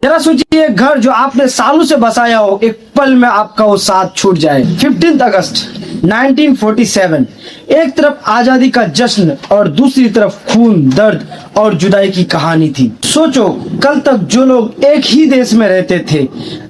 जरा सोचिए, घर जो आपने सालों से बसाया हो, एक पल में आपका वो साथ छूट जाए। 15 अगस्त 1947, एक तरफ आजादी का जश्न और दूसरी तरफ खून, दर्द और जुदाई की कहानी थी। सोचो, कल तक जो लोग एक ही देश में रहते थे,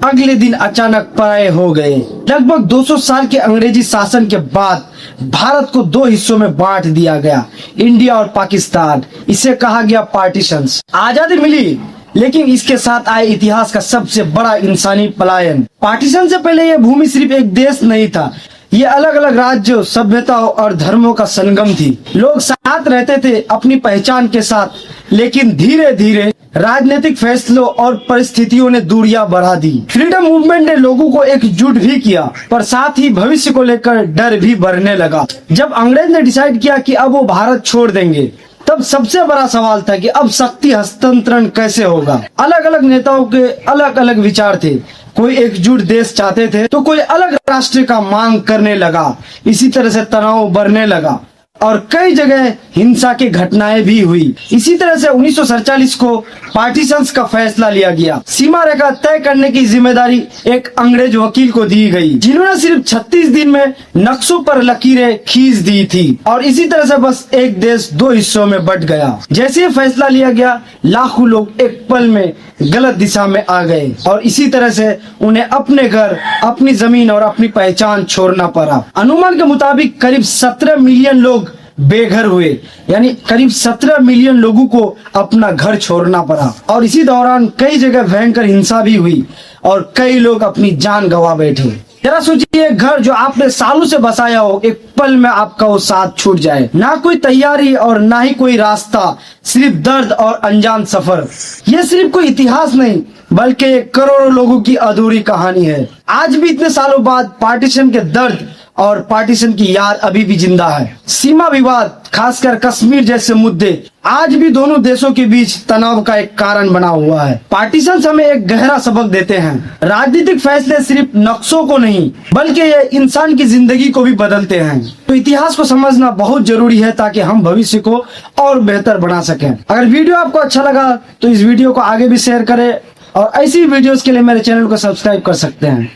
अगले दिन अचानक पराये हो गए। लगभग 200 साल के अंग्रेजी शासन के बाद भारत को दो हिस्सों में बांट दिया गया, इंडिया और पाकिस्तान। इसे कहा गया पार्टीशंस। आजादी मिली, लेकिन इसके साथ आए इतिहास का सबसे बड़ा इंसानी पलायन। पार्टीशन से पहले यह भूमि सिर्फ एक देश नहीं था, ये अलग अलग राज्यों, सभ्यताओं और धर्मों का संगम थी। लोग साथ रहते थे अपनी पहचान के साथ, लेकिन धीरे धीरे राजनीतिक फैसलों और परिस्थितियों ने दूरियां बढ़ा दी। फ्रीडम मूवमेंट ने लोगों को एकजुट भी किया, पर साथ ही भविष्य को लेकर डर भी बढ़ने लगा। जब अंग्रेज ने डिसाइड किया कि अब वो भारत छोड़ देंगे, तब सबसे बड़ा सवाल था कि अब शक्ति हस्तांतरण कैसे होगा। अलग अलग नेताओं के अलग अलग विचार थे। कोई एकजुट देश चाहते थे, तो कोई अलग राष्ट्र का मांग करने लगा। इसी तरह से तनाव बढ़ने लगा और कई जगह हिंसा की घटनाएं भी हुई। इसी तरह से 1947 को पार्टीशंस का फैसला लिया गया। सीमा रेखा तय करने की जिम्मेदारी एक अंग्रेज वकील को दी गई, जिन्होंने सिर्फ 36 दिन में नक्शों पर लकीरें खींच दी थी। और इसी तरह से बस एक देश दो हिस्सों में बंट गया। जैसे ही फैसला लिया गया, लाखों लोग एक पल में गलत दिशा में आ गए और इसी तरह से उन्हें अपने घर, अपनी जमीन और अपनी पहचान छोड़ना पड़ा। अनुमान के मुताबिक करीब 17 मिलियन लोग बेघर हुए, यानी करीब 17 मिलियन लोगों को अपना घर छोड़ना पड़ा। और इसी दौरान कई जगह भयंकर हिंसा भी हुई और कई लोग अपनी जान गंवा बैठे। जरा सोचिए, घर जो आपने सालों से बसाया हो, एक पल में आपका वो साथ छूट जाए। ना कोई तैयारी और ना ही कोई रास्ता, सिर्फ दर्द और अनजान सफर। ये सिर्फ कोई इतिहास नहीं, बल्कि करोड़ों लोगों की अधूरी कहानी है। आज भी इतने सालों बाद पार्टीशन के दर्द और पार्टीशन की याद अभी भी जिंदा है। सीमा विवाद, खासकर कश्मीर जैसे मुद्दे, आज भी दोनों देशों के बीच तनाव का एक कारण बना हुआ है। पार्टीशन हमें एक गहरा सबक देते हैं। राजनीतिक फैसले सिर्फ नक्शों को नहीं, बल्कि ये इंसान की जिंदगी को भी बदलते हैं। तो इतिहास को समझना बहुत जरूरी है, ताकि हम भविष्य को और बेहतर बना सकें। अगर वीडियो आपको अच्छा लगा तो इस वीडियो को आगे भी शेयर करें और ऐसी वीडियोस के लिए मेरे चैनल को सब्सक्राइब कर सकते हैं।